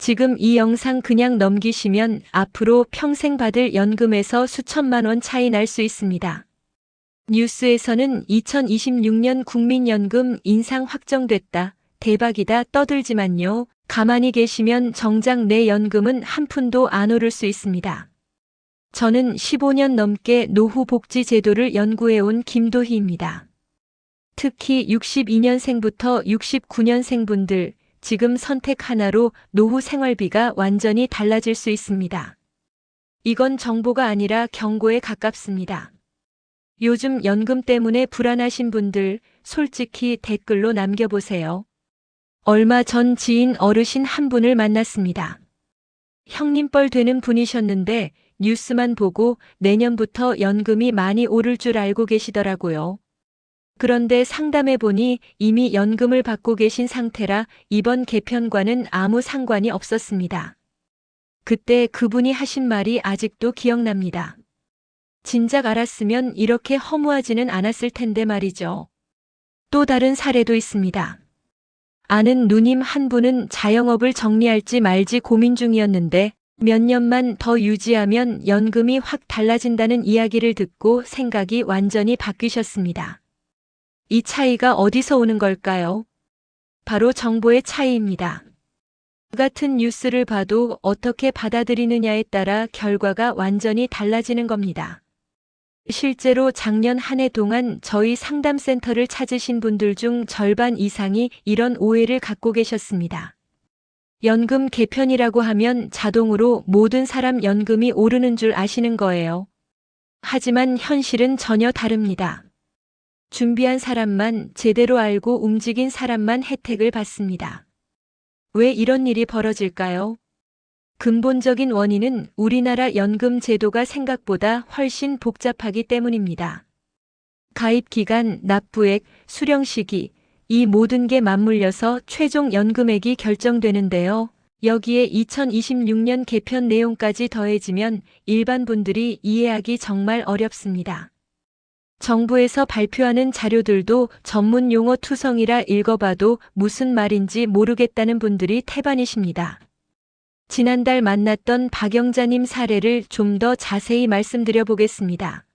지금 이 영상 그냥 넘기시면 앞으로 평생 받을 연금에서 수천만 원 차이 날 수 있습니다. 뉴스에서는 2026년 국민연금 인상 확정됐다. 대박이다 떠들지만요. 가만히 계시면 정작 내 연금은 한 푼도 안 오를 수 있습니다. 저는 15년 넘게 노후 복지 제도를 연구해온 김도희입니다. 특히 62년생부터 69년생분들, 지금 선택 하나로 노후 생활비가 완전히 달라질 수 있습니다. 이건 정보가 아니라 경고에 가깝습니다. 요즘 연금 때문에 불안하신 분들 솔직히 댓글로 남겨보세요. 얼마 전 지인 어르신 한 분을 만났습니다. 형님뻘 되는 분이셨는데 뉴스만 보고 내년부터 연금이 많이 오를 줄 알고 계시더라고요. 그런데 상담해보니 이미 연금을 받고 계신 상태라 이번 개편과는 아무 상관이 없었습니다. 그때 그분이 하신 말이 아직도 기억납니다. 진작 알았으면 이렇게 허무하지는 않았을 텐데 말이죠. 또 다른 사례도 있습니다. 아는 누님 한 분은 자영업을 정리할지 말지 고민 중이었는데 몇 년만 더 유지하면 연금이 확 달라진다는 이야기를 듣고 생각이 완전히 바뀌셨습니다. 이 차이가 어디서 오는 걸까요? 바로 정보의 차이입니다. 같은 뉴스를 봐도 어떻게 받아들이느냐에 따라 결과가 완전히 달라지는 겁니다. 실제로 작년 한 해 동안 저희 상담센터를 찾으신 분들 중 절반 이상이 이런 오해를 갖고 계셨습니다. 연금 개편이라고 하면 자동으로 모든 사람 연금이 오르는 줄 아시는 거예요. 하지만 현실은 전혀 다릅니다. 준비한 사람만, 제대로 알고 움직인 사람만 혜택을 받습니다. 왜 이런 일이 벌어질까요? 근본적인 원인은 우리나라 연금 제도가 생각보다 훨씬 복잡하기 때문입니다. 가입 기간, 납부액, 수령 시기, 이 모든 게 맞물려서 최종 연금액이 결정되는데요. 여기에 2026년 개편 내용까지 더해지면 일반 분들이 이해하기 정말 어렵습니다. 정부에서 발표하는 자료들도 전문 용어 투성이라 읽어봐도 무슨 말인지 모르겠다는 분들이 태반이십니다. 지난달 만났던 박영자님 사례를 좀 더 자세히 말씀드려 보겠습니다.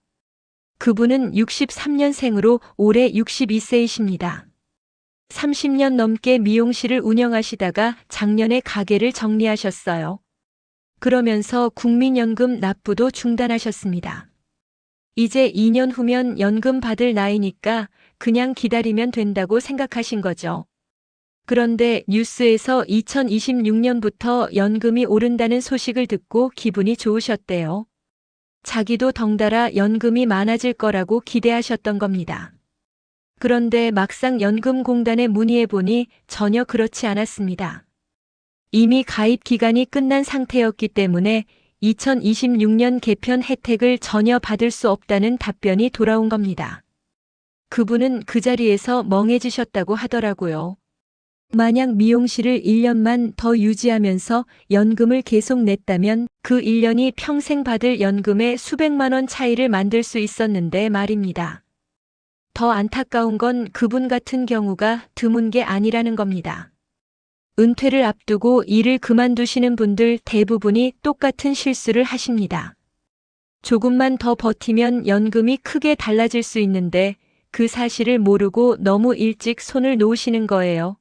그분은 63년생으로 올해 62세이십니다. 30년 넘게 미용실을 운영하시다가 작년에 가게를 정리하셨어요. 그러면서 국민연금 납부도 중단하셨습니다. 이제 2년 후면 연금 받을 나이니까 그냥 기다리면 된다고 생각하신 거죠. 그런데 뉴스에서 2026년부터 연금이 오른다는 소식을 듣고 기분이 좋으셨대요. 자기도 덩달아 연금이 많아질 거라고 기대하셨던 겁니다. 그런데 막상 연금공단에 문의해보니 전혀 그렇지 않았습니다. 이미 가입 기간이 끝난 상태였기 때문에 2026년 개편 혜택을 전혀 받을 수 없다는 답변이 돌아온 겁니다. 그분은 그 자리에서 멍해지셨다고 하더라고요. 만약 미용실을 1년만 더 유지하면서 연금을 계속 냈다면 그 1년이 평생 받을 연금의 수백만 원 차이를 만들 수 있었는데 말입니다. 더 안타까운 건 그분 같은 경우가 드문 게 아니라는 겁니다. 은퇴를 앞두고 일을 그만두시는 분들 대부분이 똑같은 실수를 하십니다. 조금만 더 버티면 연금이 크게 달라질 수 있는데 그 사실을 모르고 너무 일찍 손을 놓으시는 거예요.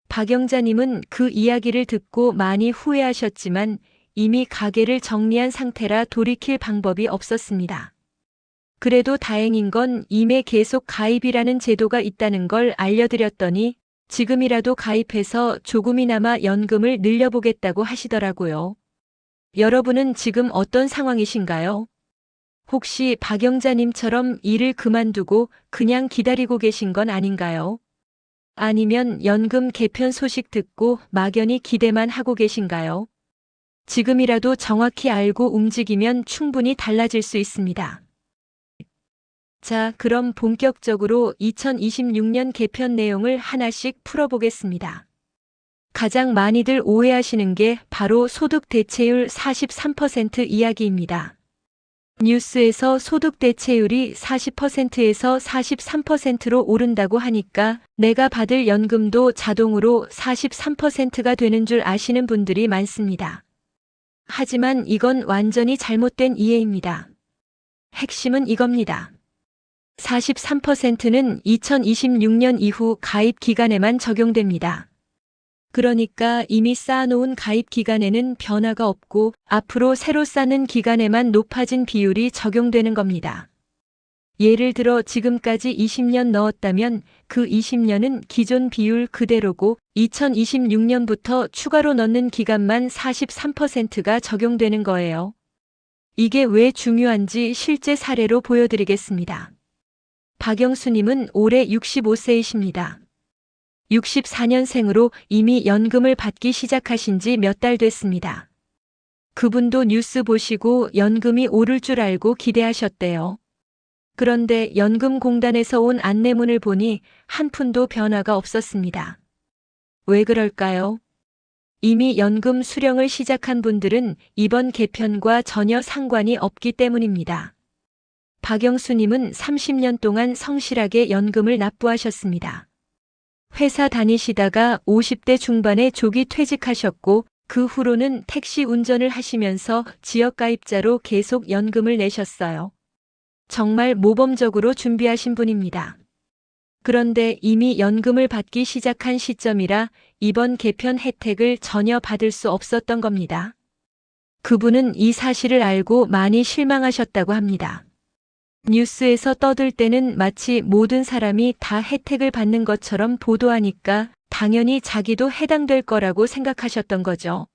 박영자님은 그 이야기를 듣고 많이 후회하셨지만 이미 가게를 정리한 상태라 돌이킬 방법이 없었습니다. 그래도 다행인 건 임해 계속 가입이라는 제도가 있다는 걸 알려드렸더니 지금이라도 가입해서 조금이나마 연금을 늘려보겠다고 하시더라고요. 여러분은 지금 어떤 상황이신가요? 혹시 박영자님처럼 일을 그만두고 그냥 기다리고 계신 건 아닌가요? 아니면 연금 개편 소식 듣고 막연히 기대만 하고 계신가요? 지금이라도 정확히 알고 움직이면 충분히 달라질 수 있습니다. 자, 그럼 본격적으로 2026년 개편 내용을 하나씩 풀어보겠습니다. 가장 많이들 오해하시는 게 바로 소득 대체율 43% 이야기입니다. 뉴스에서 소득 대체율이 40%에서 43%로 오른다고 하니까 내가 받을 연금도 자동으로 43%가 되는 줄 아시는 분들이 많습니다. 하지만 이건 완전히 잘못된 이해입니다. 핵심은 이겁니다. 43%는 2026년 이후 가입 기간에만 적용됩니다. 그러니까 이미 쌓아놓은 가입 기간에는 변화가 없고 앞으로 새로 쌓는 기간에만 높아진 비율이 적용되는 겁니다. 예를 들어 지금까지 20년 넣었다면 그 20년은 기존 비율 그대로고 2026년부터 추가로 넣는 기간만 43%가 적용되는 거예요. 이게 왜 중요한지 실제 사례로 보여드리겠습니다. 박영수님은 올해 65세이십니다. 64년생으로 이미 연금을 받기 시작하신 지 몇 달 됐습니다. 그분도 뉴스 보시고 연금이 오를 줄 알고 기대하셨대요. 그런데 연금공단에서 온 안내문을 보니 한 푼도 변화가 없었습니다. 왜 그럴까요? 이미 연금 수령을 시작한 분들은 이번 개편과 전혀 상관이 없기 때문입니다. 박영수님은 30년 동안 성실하게 연금을 납부하셨습니다. 회사 다니시다가 50대 중반에 조기 퇴직하셨고 그 후로는 택시 운전을 하시면서 지역가입자로 계속 연금을 내셨어요. 정말 모범적으로 준비하신 분입니다. 그런데 이미 연금을 받기 시작한 시점이라 이번 개편 혜택을 전혀 받을 수 없었던 겁니다. 그분은 이 사실을 알고 많이 실망하셨다고 합니다. 뉴스에서 떠들 때는 마치 모든 사람이 다 혜택을 받는 것처럼 보도하니까 당연히 자기도 해당될 거라고 생각하셨던 거죠.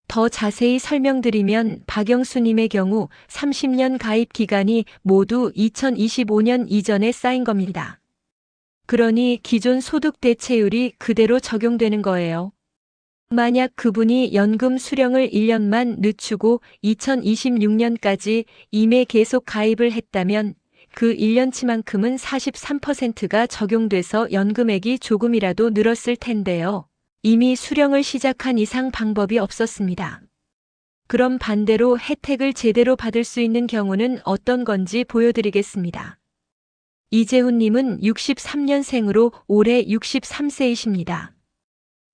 더 자세히 설명드리면 박영수님의 경우 30년 가입 기간이 모두 2025년 이전에 쌓인 겁니다. 그러니 기존 소득 대체율이 그대로 적용되는 거예요. 만약 그분이 연금 수령을 1년만 늦추고 2026년까지 임에 계속 가입을 했다면 그 1년치만큼은 43%가 적용돼서 연금액이 조금이라도 늘었을 텐데요. 이미 수령을 시작한 이상 방법이 없었습니다. 그럼 반대로 혜택을 제대로 받을 수 있는 경우는 어떤 건지 보여드리겠습니다. 이재훈님은 63년생으로 올해 63세이십니다.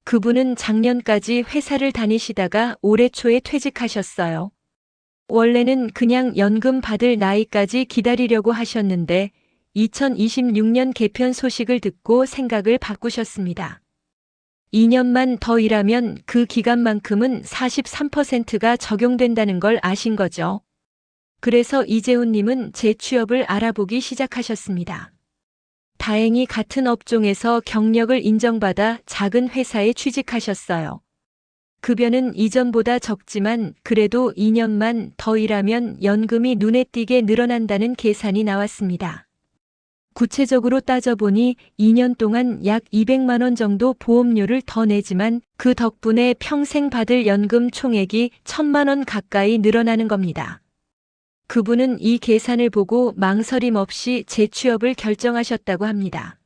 그분은 작년까지 회사를 다니시다가 올해 초에 퇴직하셨어요. 원래는 그냥 연금 받을 나이까지 기다리려고 하셨는데 2026년 개편 소식을 듣고 생각을 바꾸셨습니다. 2년만 더 일하면 그 기간만큼은 43%가 적용된다는 걸 아신 거죠. 그래서 이재훈님은 재취업을 알아보기 시작하셨습니다. 다행히 같은 업종에서 경력을 인정받아 작은 회사에 취직하셨어요. 급여는 이전보다 적지만 그래도 2년만 더 일하면 연금이 눈에 띄게 늘어난다는 계산이 나왔습니다. 구체적으로 따져보니 2년 동안 약 200만 원 정도 보험료를 더 내지만 그 덕분에 평생 받을 연금 총액이 1,000만 원 가까이 늘어나는 겁니다. 그분은 이 계산을 보고 망설임 없이 재취업을 결정하셨다고 합니다.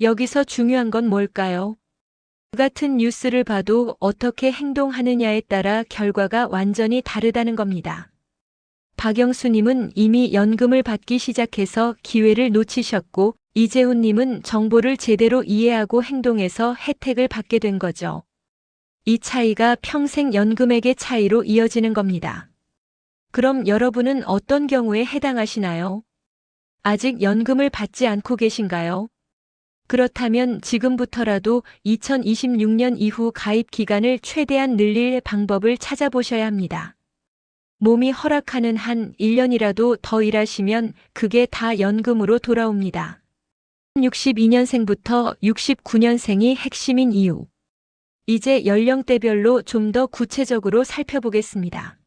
여기서 중요한 건 뭘까요? 같은 뉴스를 봐도 어떻게 행동하느냐에 따라 결과가 완전히 다르다는 겁니다. 박영수님은 이미 연금을 받기 시작해서 기회를 놓치셨고 이재훈님은 정보를 제대로 이해하고 행동해서 혜택을 받게 된 거죠. 이 차이가 평생 연금액의 차이로 이어지는 겁니다. 그럼 여러분은 어떤 경우에 해당하시나요? 아직 연금을 받지 않고 계신가요? 그렇다면 지금부터라도 2026년 이후 가입 기간을 최대한 늘릴 방법을 찾아보셔야 합니다. 몸이 허락하는 한 1년이라도 더 일하시면 그게 다 연금으로 돌아옵니다. 62년생부터 69년생이 핵심인 이유. 이제 연령대별로 좀 더 구체적으로 살펴보겠습니다.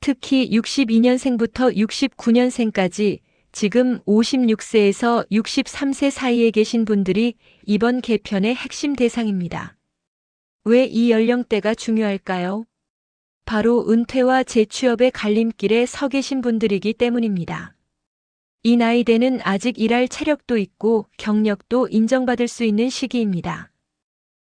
특히 62년생부터 69년생까지 지금 56세에서 63세 사이에 계신 분들이 이번 개편의 핵심 대상입니다. 왜 이 연령대가 중요할까요? 바로 은퇴와 재취업의 갈림길에 서 계신 분들이기 때문입니다. 이 나이대는 아직 일할 체력도 있고 경력도 인정받을 수 있는 시기입니다.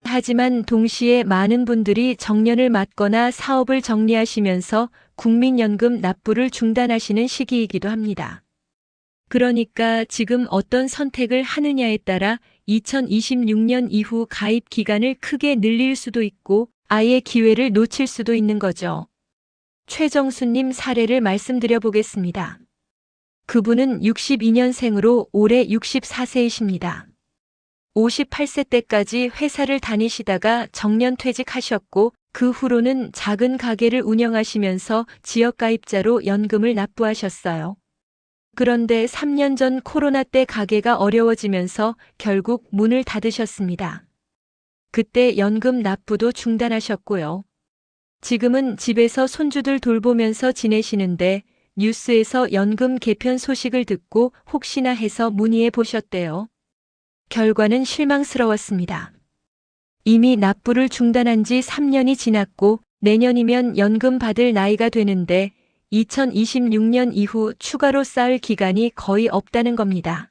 하지만 동시에 많은 분들이 정년을 맞거나 사업을 정리하시면서 국민연금 납부를 중단하시는 시기이기도 합니다. 그러니까 지금 어떤 선택을 하느냐에 따라 2026년 이후 가입 기간을 크게 늘릴 수도 있고 아예 기회를 놓칠 수도 있는 거죠. 최정수님 사례를 말씀드려 보겠습니다. 그분은 62년생으로 올해 64세이십니다. 58세 때까지 회사를 다니시다가 정년퇴직하셨고 그 후로는 작은 가게를 운영하시면서 지역가입자로 연금을 납부하셨어요. 그런데 3년 전 코로나 때 가게가 어려워지면서 결국 문을 닫으셨습니다. 그때 연금 납부도 중단하셨고요. 지금은 집에서 손주들 돌보면서 지내시는데 뉴스에서 연금 개편 소식을 듣고 혹시나 해서 문의해 보셨대요. 결과는 실망스러웠습니다. 이미 납부를 중단한 지 3년이 지났고 내년이면 연금 받을 나이가 되는데 2026년 이후 추가로 쌓을 기간이 거의 없다는 겁니다.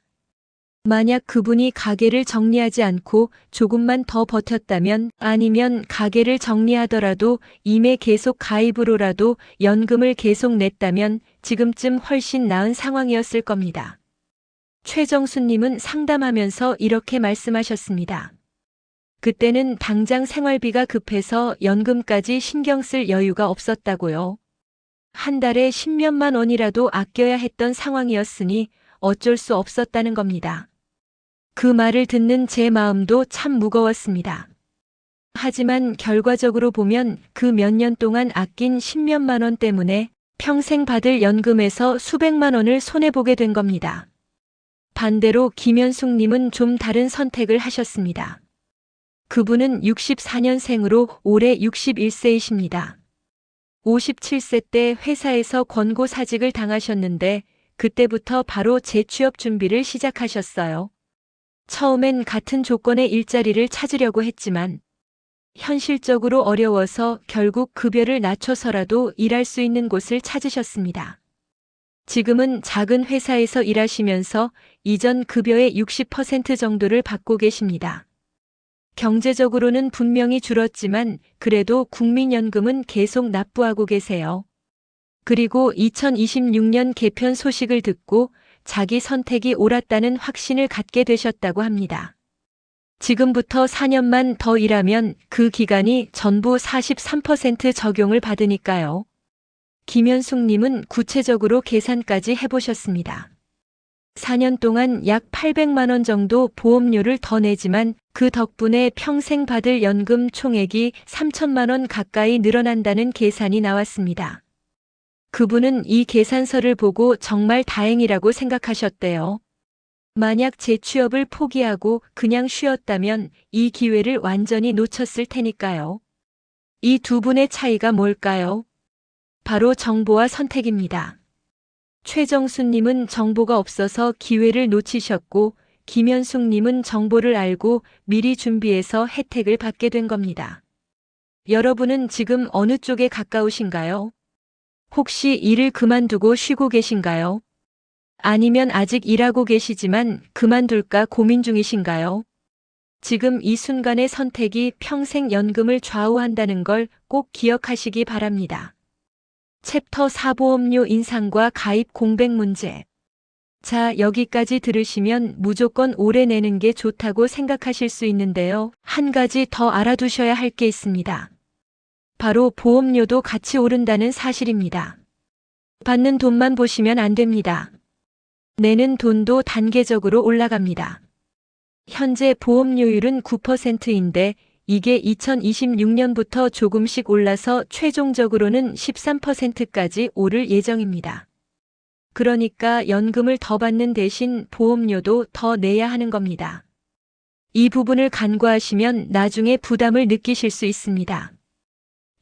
만약 그분이 가게를 정리하지 않고 조금만 더 버텼다면 아니면 가게를 정리하더라도 임에 계속 가입으로라도 연금을 계속 냈다면 지금쯤 훨씬 나은 상황이었을 겁니다. 최정수님은 상담하면서 이렇게 말씀하셨습니다. 그때는 당장 생활비가 급해서 연금까지 신경 쓸 여유가 없었다고요. 한 달에 10몇만 원이라도 아껴야 했던 상황이었으니 어쩔 수 없었다는 겁니다. 그 말을 듣는 제 마음도 참 무거웠습니다. 하지만 결과적으로 보면 그 몇 년 동안 아낀 10몇만 원 때문에 평생 받을 연금에서 수백만 원을 손해보게 된 겁니다. 반대로 김현숙님은 좀 다른 선택을 하셨습니다. 그분은 64년생으로 올해 61세이십니다. 57세 때 회사에서 권고사직을 당하셨는데 그때부터 바로 재취업 준비를 시작하셨어요. 처음엔 같은 조건의 일자리를 찾으려고 했지만 현실적으로 어려워서 결국 급여를 낮춰서라도 일할 수 있는 곳을 찾으셨습니다. 지금은 작은 회사에서 일하시면서 이전 급여의 60% 정도를 받고 계십니다. 경제적으로는 분명히 줄었지만 그래도 국민연금은 계속 납부하고 계세요. 그리고 2026년 개편 소식을 듣고 자기 선택이 옳았다는 확신을 갖게 되셨다고 합니다. 지금부터 4년만 더 일하면 그 기간이 전부 43% 적용을 받으니까요. 김현숙님은 구체적으로 계산까지 해보셨습니다. 4년 동안 약 800만 원 정도 보험료를 더 내지만 그 덕분에 평생 받을 연금 총액이 3천만 원 가까이 늘어난다는 계산이 나왔습니다. 그분은 이 계산서를 보고 정말 다행이라고 생각하셨대요. 만약 재취업을 포기하고 그냥 쉬었다면 이 기회를 완전히 놓쳤을 테니까요. 이 두 분의 차이가 뭘까요? 바로 정보와 선택입니다. 최정수님은 정보가 없어서 기회를 놓치셨고 김현숙님은 정보를 알고 미리 준비해서 혜택을 받게 된 겁니다. 여러분은 지금 어느 쪽에 가까우신가요? 혹시 일을 그만두고 쉬고 계신가요? 아니면 아직 일하고 계시지만 그만둘까 고민 중이신가요? 지금 이 순간의 선택이 평생 연금을 좌우한다는 걸 꼭 기억하시기 바랍니다. 챕터 4 보험료 인상과 가입 공백 문제. 자, 여기까지 들으시면 무조건 오래 내는 게 좋다고 생각하실 수 있는데요. 한 가지 더 알아두셔야 할 게 있습니다. 바로 보험료도 같이 오른다는 사실입니다. 받는 돈만 보시면 안 됩니다. 내는 돈도 단계적으로 올라갑니다. 현재 보험료율은 9%인데 이게 2026년부터 조금씩 올라서 최종적으로는 13%까지 오를 예정입니다. 그러니까 연금을 더 받는 대신 보험료도 더 내야 하는 겁니다. 이 부분을 간과하시면 나중에 부담을 느끼실 수 있습니다.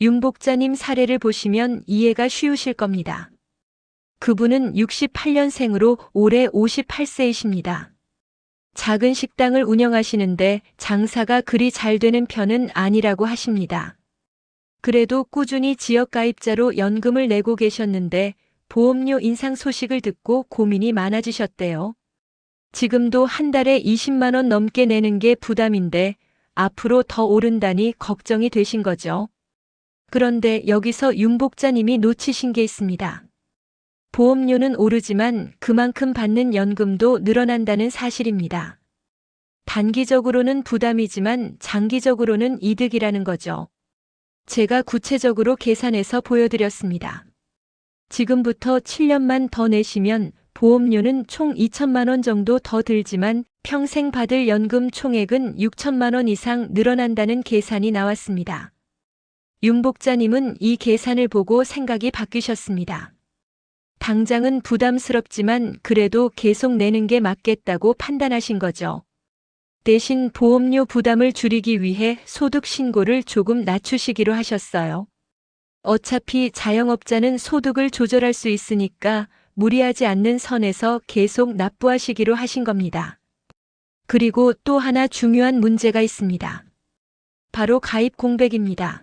윤복자님 사례를 보시면 이해가 쉬우실 겁니다. 그분은 68년생으로 올해 58세이십니다. 작은 식당을 운영하시는데 장사가 그리 잘 되는 편은 아니라고 하십니다. 그래도 꾸준히 지역가입자로 연금을 내고 계셨는데 보험료 인상 소식을 듣고 고민이 많아지셨대요. 지금도 한 달에 20만 원 넘게 내는 게 부담인데 앞으로 더 오른다니 걱정이 되신 거죠. 그런데 여기서 윤복자님이 놓치신 게 있습니다. 보험료는 오르지만 그만큼 받는 연금도 늘어난다는 사실입니다. 단기적으로는 부담이지만 장기적으로는 이득이라는 거죠. 제가 구체적으로 계산해서 보여드렸습니다. 지금부터 7년만 더 내시면 보험료는 총 2천만 원 정도 더 들지만 평생 받을 연금 총액은 6천만 원 이상 늘어난다는 계산이 나왔습니다. 윤복자님은 이 계산을 보고 생각이 바뀌셨습니다. 당장은 부담스럽지만 그래도 계속 내는 게 맞겠다고 판단하신 거죠. 대신 보험료 부담을 줄이기 위해 소득 신고를 조금 낮추시기로 하셨어요. 어차피 자영업자는 소득을 조절할 수 있으니까 무리하지 않는 선에서 계속 납부하시기로 하신 겁니다. 그리고 또 하나 중요한 문제가 있습니다. 바로 가입 공백입니다.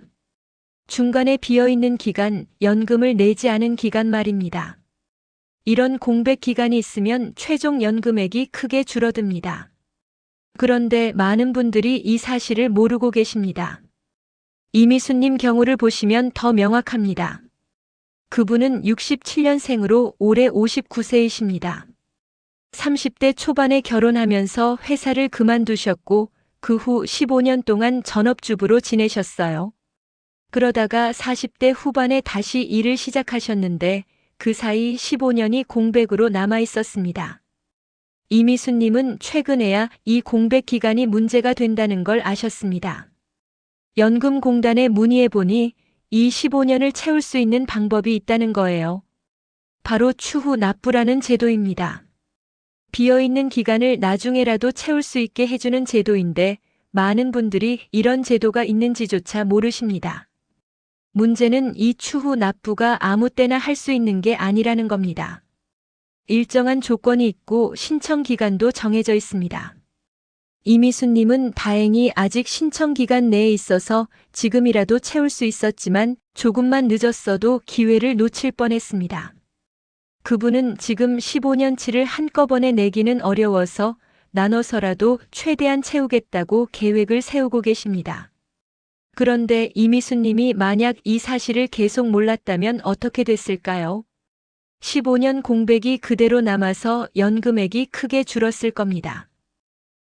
중간에 비어있는 기간, 연금을 내지 않은 기간 말입니다. 이런 공백 기간이 있으면 최종 연금액이 크게 줄어듭니다. 그런데 많은 분들이 이 사실을 모르고 계십니다. 이미수님 경우를 보시면 더 명확합니다. 그분은 67년생으로 올해 59세이십니다. 30대 초반에 결혼하면서 회사를 그만두셨고 그 후 15년 동안 전업주부로 지내셨어요. 그러다가 40대 후반에 다시 일을 시작하셨는데 그 사이 15년이 공백으로 남아 있었습니다. 이미수님은 최근에야 이 공백 기간이 문제가 된다는 걸 아셨습니다. 연금공단에 문의해보니 이 15년을 채울 수 있는 방법이 있다는 거예요. 바로 추후 납부라는 제도입니다. 비어있는 기간을 나중에라도 채울 수 있게 해주는 제도인데 많은 분들이 이런 제도가 있는지조차 모르십니다. 문제는 이 추후 납부가 아무 때나 할 수 있는 게 아니라는 겁니다. 일정한 조건이 있고 신청 기간도 정해져 있습니다. 이미수님은 다행히 아직 신청 기간 내에 있어서 지금이라도 채울 수 있었지만 조금만 늦었어도 기회를 놓칠 뻔했습니다. 그분은 지금 15년치를 한꺼번에 내기는 어려워서 나눠서라도 최대한 채우겠다고 계획을 세우고 계십니다. 그런데 이미수님이 만약 이 사실을 계속 몰랐다면 어떻게 됐을까요? 15년 공백이 그대로 남아서 연금액이 크게 줄었을 겁니다.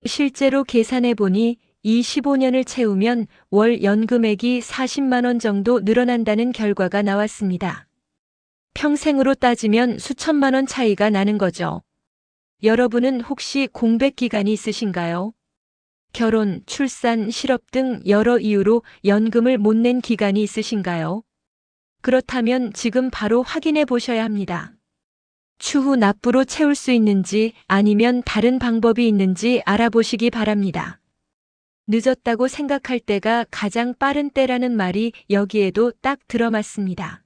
실제로 계산해 보니 이 15년을 채우면 월 연금액이 40만 원 정도 늘어난다는 결과가 나왔습니다. 평생으로 따지면 수천만 원 차이가 나는 거죠. 여러분은 혹시 공백 기간이 있으신가요? 결혼, 출산, 실업 등 여러 이유로 연금을 못 낸 기간이 있으신가요? 그렇다면 지금 바로 확인해 보셔야 합니다. 추후 납부로 채울 수 있는지 아니면 다른 방법이 있는지 알아보시기 바랍니다. 늦었다고 생각할 때가 가장 빠른 때라는 말이 여기에도 딱 들어맞습니다.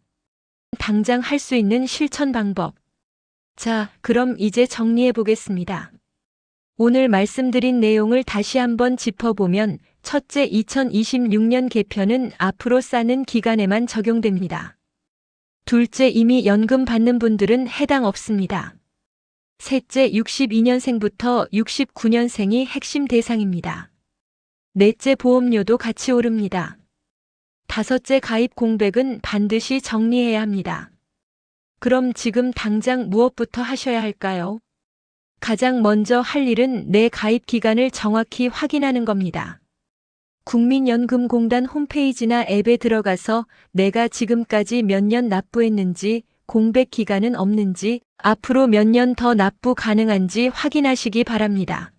당장 할 수 있는 실천 방법. 자, 그럼 이제 정리해 보겠습니다. 오늘 말씀드린 내용을 다시 한번 짚어보면 첫째, 2026년 개편은 앞으로 쌓는 기간에만 적용됩니다. 둘째, 이미 연금 받는 분들은 해당 없습니다. 셋째, 62년생부터 69년생이 핵심 대상입니다. 넷째, 보험료도 같이 오릅니다. 다섯째, 가입 공백은 반드시 정리해야 합니다. 그럼 지금 당장 무엇부터 하셔야 할까요? 가장 먼저 할 일은 내 가입 기간을 정확히 확인하는 겁니다. 국민연금공단 홈페이지나 앱에 들어가서 내가 지금까지 몇 년 납부했는지, 공백 기간은 없는지, 앞으로 몇 년 더 납부 가능한지 확인하시기 바랍니다.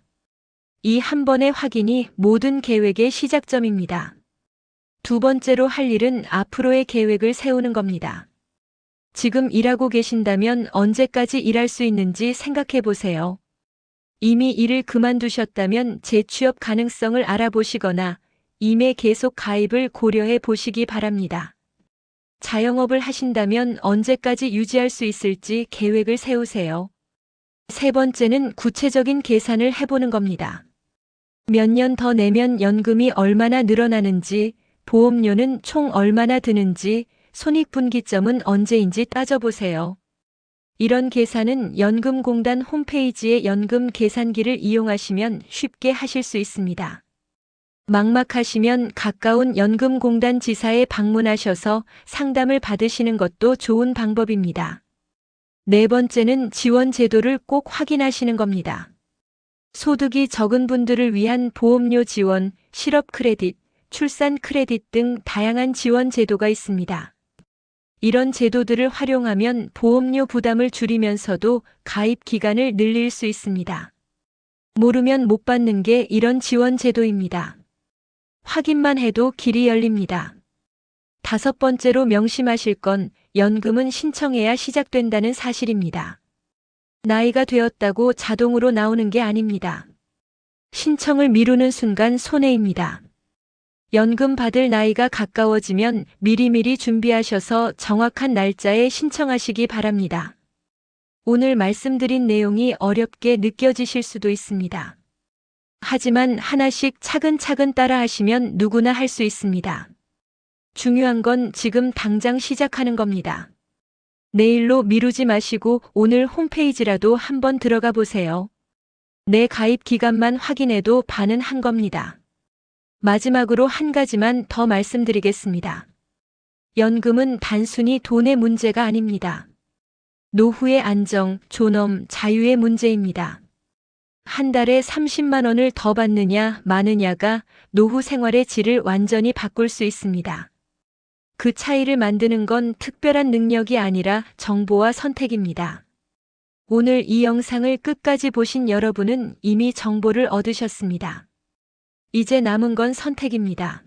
이 한 번의 확인이 모든 계획의 시작점입니다. 두 번째로 할 일은 앞으로의 계획을 세우는 겁니다. 지금 일하고 계신다면 언제까지 일할 수 있는지 생각해 보세요. 이미 일을 그만두셨다면 재취업 가능성을 알아보시거나 임해 계속 가입을 고려해 보시기 바랍니다. 자영업을 하신다면 언제까지 유지할 수 있을지 계획을 세우세요. 세 번째는 구체적인 계산을 해보는 겁니다. 몇 년 더 내면 연금이 얼마나 늘어나는지, 보험료는 총 얼마나 드는지, 손익분기점은 언제인지 따져보세요. 이런 계산은 연금공단 홈페이지의 연금 계산기를 이용하시면 쉽게 하실 수 있습니다. 막막하시면 가까운 연금공단 지사에 방문하셔서 상담을 받으시는 것도 좋은 방법입니다. 네 번째는 지원 제도를 꼭 확인하시는 겁니다. 소득이 적은 분들을 위한 보험료 지원, 실업 크레딧, 출산 크레딧 등 다양한 지원 제도가 있습니다. 이런 제도들을 활용하면 보험료 부담을 줄이면서도 가입 기간을 늘릴 수 있습니다. 모르면 못 받는 게 이런 지원 제도입니다. 확인만 해도 길이 열립니다. 다섯 번째로 명심하실 건 연금은 신청해야 시작된다는 사실입니다. 나이가 되었다고 자동으로 나오는 게 아닙니다. 신청을 미루는 순간 손해입니다. 연금 받을 나이가 가까워지면 미리미리 준비하셔서 정확한 날짜에 신청하시기 바랍니다. 오늘 말씀드린 내용이 어렵게 느껴지실 수도 있습니다. 하지만 하나씩 차근차근 따라 하시면 누구나 할 수 있습니다. 중요한 건 지금 당장 시작하는 겁니다. 내일로 미루지 마시고 오늘 홈페이지라도 한번 들어가 보세요. 내 가입 기간만 확인해도 반은 한 겁니다. 마지막으로 한 가지만 더 말씀드리겠습니다. 연금은 단순히 돈의 문제가 아닙니다. 노후의 안정, 존엄, 자유의 문제입니다. 한 달에 30만 원을 더 받느냐, 마느냐가 노후 생활의 질을 완전히 바꿀 수 있습니다. 그 차이를 만드는 건 특별한 능력이 아니라 정보와 선택입니다. 오늘 이 영상을 끝까지 보신 여러분은 이미 정보를 얻으셨습니다. 이제 남은 건 선택입니다.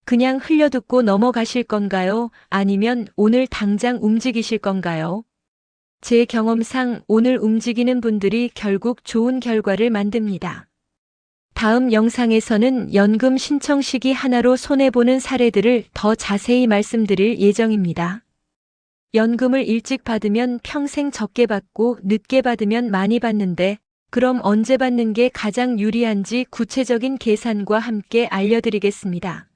그냥 흘려듣고 넘어가실 건가요? 아니면 오늘 당장 움직이실 건가요? 제 경험상 오늘 움직이는 분들이 결국 좋은 결과를 만듭니다. 다음 영상에서는 연금 신청 시기 하나로 손해보는 사례들을 더 자세히 말씀드릴 예정입니다. 연금을 일찍 받으면 평생 적게 받고 늦게 받으면 많이 받는데 그럼 언제 받는 게 가장 유리한지 구체적인 계산과 함께 알려드리겠습니다.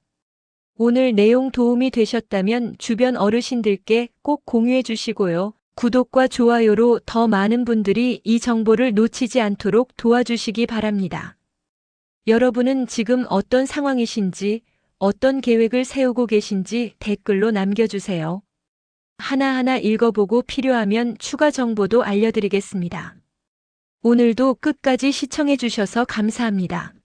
오늘 내용 도움이 되셨다면 주변 어르신들께 꼭 공유해 주시고요. 구독과 좋아요로 더 많은 분들이 이 정보를 놓치지 않도록 도와주시기 바랍니다. 여러분은 지금 어떤 상황이신지, 어떤 계획을 세우고 계신지 댓글로 남겨주세요. 하나하나 읽어보고 필요하면 추가 정보도 알려드리겠습니다. 오늘도 끝까지 시청해 주셔서 감사합니다.